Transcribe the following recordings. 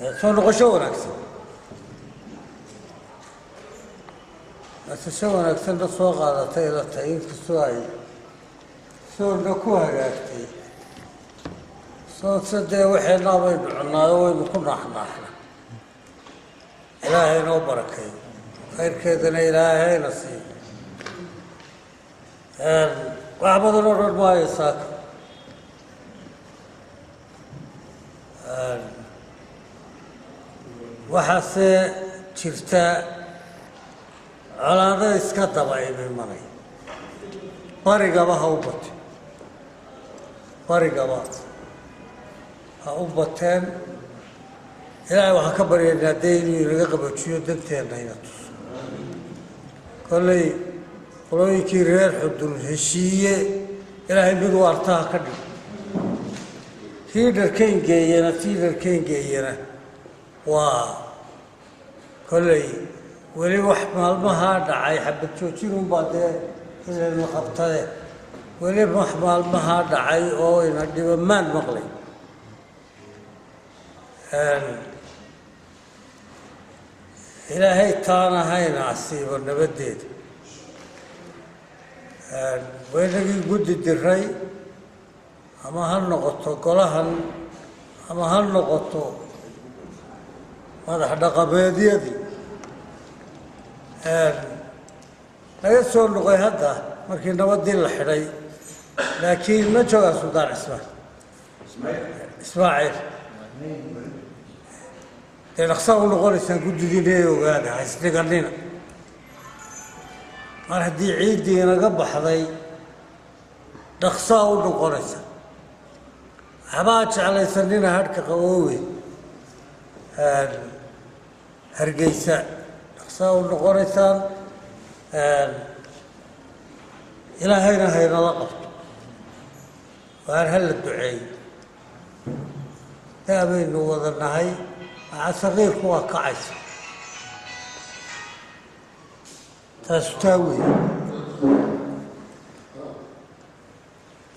soo noqosho wanaagsan asasho wanaagsan da soo qaadatay la tayin kastoo ay soo ku hagaagtay soo sadee waxayna baynu cunnaayo waynu ku naxnaxna ilaahay noo barakay khayrkeedana ilaahayna siiyo wax badan oo dhan maayo saaka waxaase jirta colaado iska daba imanay barigaba ha u batay barigaba ha u bateen ilaahay waxaan ka baryaynaa dee inuu inaga qabajiyo danteenna ina tuso kolley qolooyinkii reer xudun heshiiye ilaahay mid waartaha ka dhig tii dharkayngeeyana waa kolley weli wax maalmahaa dhacay xabad joojinunbaa dee inaynu qabtade weli wax maalmahaa dhacay oo ina dhibamaan maqlay ilaahay taana hayna asiibo nabaddeeda waynagii guddi diray ama ha noqoto golahan ama ha noqoto madax dhaqameedyadii laga soo noqoy hadda markii nabaddii la xidhay laakiin ma joogaa suldaan ismaaciil dee dhaqsaa u noqonaysaan guddidiina ee ogaada ha isdhiganina mar haddii ciiddii inaga baxday dhaqsaa u noqonaysa waxbaa jeclaysanina hadhka qaboowe hargeysa dhaqsaa u noqonaysaan ilaahayna haynala qabto waan hala duceeyo daa baynu wada nahay waxaa saqiirku waa kacaysa taasu taa weeye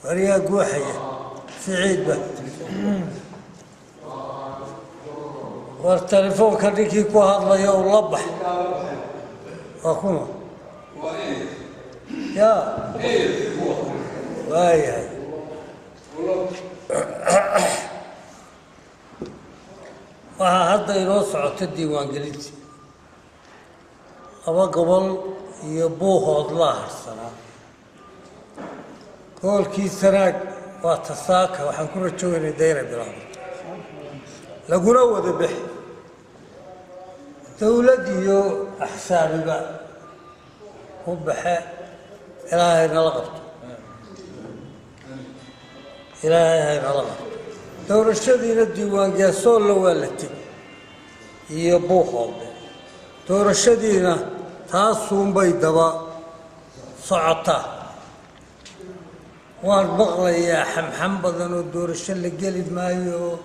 wariyaa guuxaya siciidba war telefoonka ninkii ku hadlaya u la bax waa kuma ya waayahay waxaa hadda inoo socota diiwaangelinta laba gobol iyo buuhood laa harsanaa gobolkii sanaag waa tasaaka waxaan ku rajoogaynay dayna bilaabo laguna wada bixi dowlad iyo axsaabiba ku baxe ilaahay nala qabto ilaahay haynala qabto doorashadiina diiwaangeesoolla waa la tegi iyo buuqoode doorashadiina taasuunbay daba socotaa waan maqlayaa xamxam badan oo doorasho la geli maayo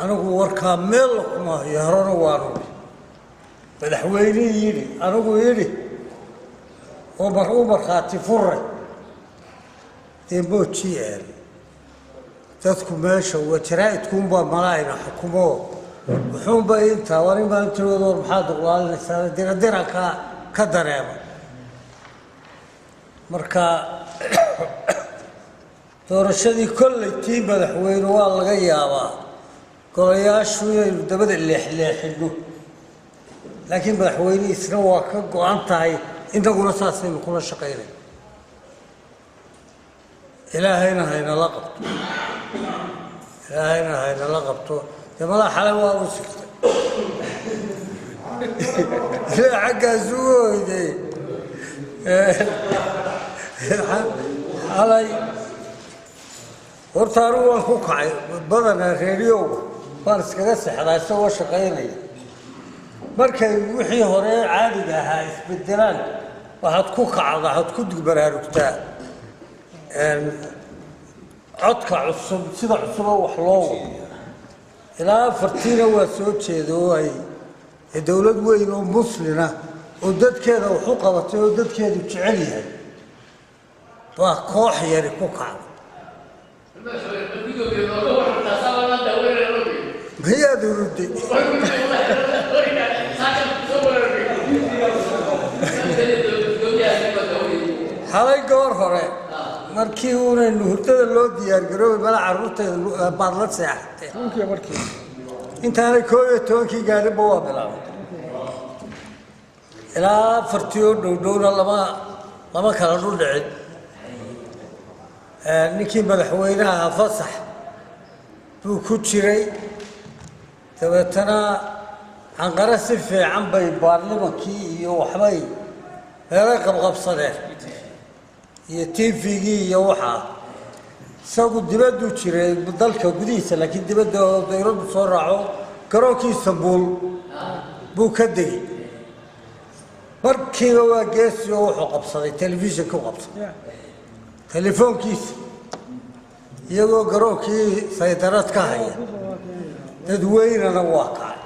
anigu warkaa meel la kumaayo horena waanu madaxweynihii yidhi anigu yidhi oo u markhaati furay dee moojii eer dadku meesha waa jaraa'idkuunbaa malaa'ina xukumo wuxuunba intaa war in baan tiroodoor maxaad uqlaalinaysaa diradira ka dareema marka doorashadii kolley tii madaxweyne waa laga yaabaa golayaashu inaynu dabada leexleexino laakiin madaxweyne isna waa ka go-an tahay inaguna saasaynu kula shaqaynay ilaahayna haynala qabto ilaahayna haynala qabto dee madax xalay waa u sigtay ilaa xaggaas ugu hoyday xalay horta anigu waan ku kacay badanaa reeriyowga baan iskaga sexdaa isagoo shaqaynaya markay wixii hore caadiga ahaa isbedelaan waxaad ku kacdaa waxaad ku baraarugtaa codka cusub sida cusubo wax loo wado ilaa afartiina waa soo jeeda oo ay dowlad weyn oo muslina oo dadkeeda wax u qabatay oo dadkeedu jecel yahay waa koox yari ku kacda هي دردي حالي قور هراء markii uu hurdada loo diyaar garoobay bal carruurteeda baadlad seexatay intaanay 12 gaari baa bilaabay ilaa fartiyo dhowdhowna lama kala dhicin ninkii madaxweynaha fasax buu ku jiray dabeetana anqara si fiican bay baarlamankii iyo waxbay meelay qabqabsadeen iyo TV-gii iyo waxa isagu dibaddu jiray dalka gudihiisa laakiin dibadda dawladdu soo raaco garoonkii Istanbul buu ka degay markiiba waa geesi oo wuxuu qabsaday telefishinka u qabsaday telefoonkiisa iyagoo garoonkii saydarad ka haya dadweynena waa kacay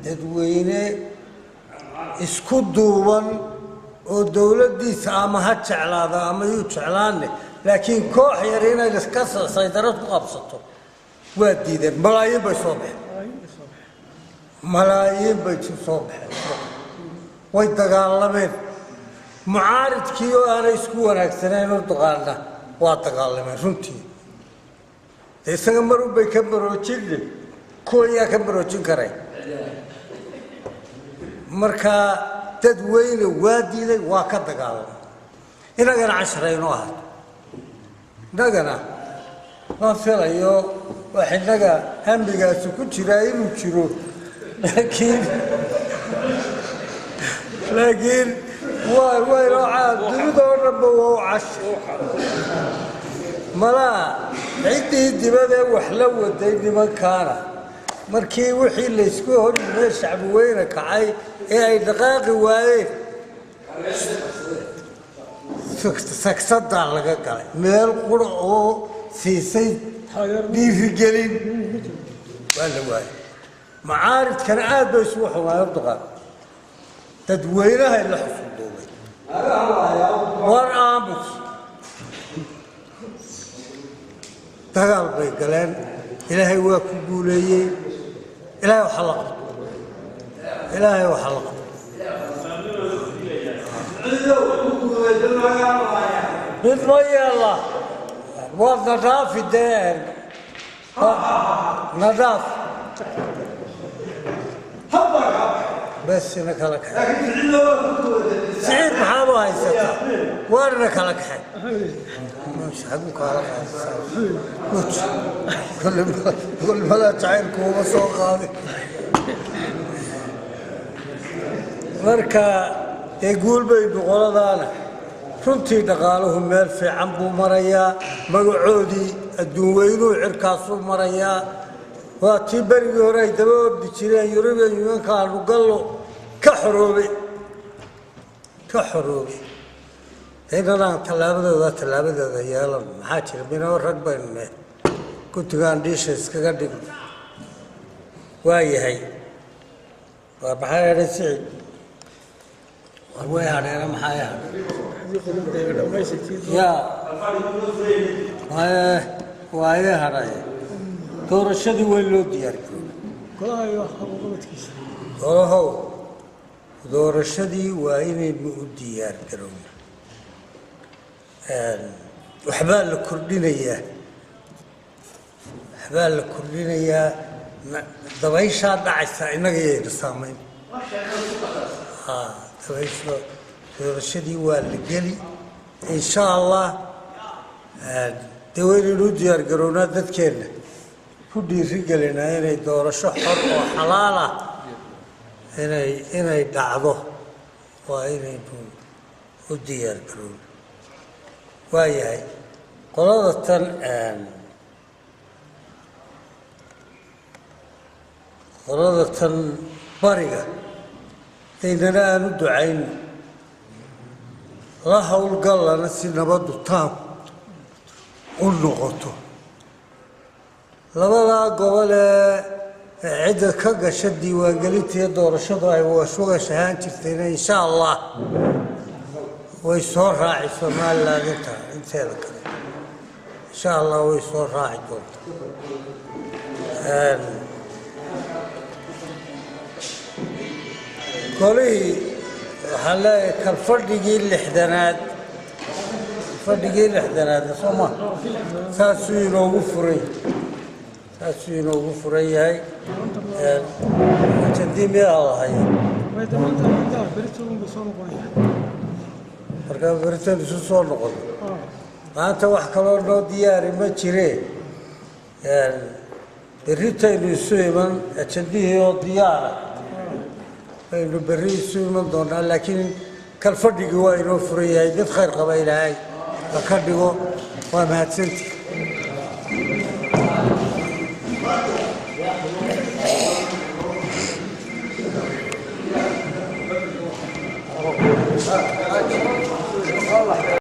dadweyne isku duuban oo dawladdiisa ama ha jeclaada ama uu jeclaane laakiin koox yar inay iska saydarad ku qabsato waa diideen malaayiin bay soo baxeen way dagaalameen mucaaridkii oo aanay isku wanaagsaneen oo dagaalna waa dagaalameen runtii isaga mar bay ka baroojin kuwa ka baroojin karay marka dadweyne waa diiday waa ka dagaalamay inagana casharayno ahayd inagana ma filayo wax inaga hambigaasi ku jira inuu jiro laakiin way raacad dunidoo dhan waa casho mala cidii dibadda wax la waday nimankaana markii wixii la isku hormay shacbi weyna kacay ee ay dhaqaaqi waayeen saksada laga galay meel qura oo siisay dhiirigelin waa la waayay macaaridkana aad bay isugu xumaayeen dhaqaaq dadweynaha la xusuudoobay war aamus dagaal bay galeen ilaahay waa ku guuleeyay ilaahay waxa la qabto ilaahay waxa la qabto بالمية الله والنظافة الدار نظافة بس انك لك حاجة سعيد محامو هاي ستا وارنك لك حاجة مش حقوك على كل ما لا تعينكم ومسوق هذه مركا يقول بيدو غلطانا runtii dhaqaaluhu meel fiican buu marayaa magacoodii adduun weynuhu cirkaasuu marayaa waa tii berigii hore ay daba ordi jireen European Unionkaanu gallo ka xoroobay inanaan tallaabadooda yeelan maxaa jira minoo rag baynu kuntigaan dhiisha iskaga dhigno waa yahay waa maxaa yeelay siciid way hadheena maxaa yahay يا وهاي هراي دورشدي وين لو ديار هو دورشدي وين لو ديار كرون وحبال الكردينية حبال الكردينية دبيشة دعسة إنك يرسامين دبيشة دورشدي والجلي إن شاء الله دوين الوديار قرونا تذكرنا كل رجالنا هنا دورش حر وحلالة هنا يدعوه وهنا يكون وديار قرونا وياي قرادة برية إننا ندعين لا حول قال نسي نبض تام ونقطه لبلا قبل عدة كجا شدي وقلت يدور شضاي وشوق شهان تفتين إن شاء الله ويصور راعي سمال لا انت ذكر إن شاء الله ويصور راعي دول قولي حلا كالفرد يجي الحدنات فرد يجي الحدنات صوما ساسين وغفري ساسين وغفري هاي تديم يا الله هاي marka baritaan isu soo noqon maanta wax kale oo loo diyaari ma jireen baritaan isu iman ajandihii oo diyaara aynu bari isu iman doonaa laakiin kal fadhigi waa inoo furan yahay mid khayr qaba ilaahay ka dhigo waa mahadsantihiin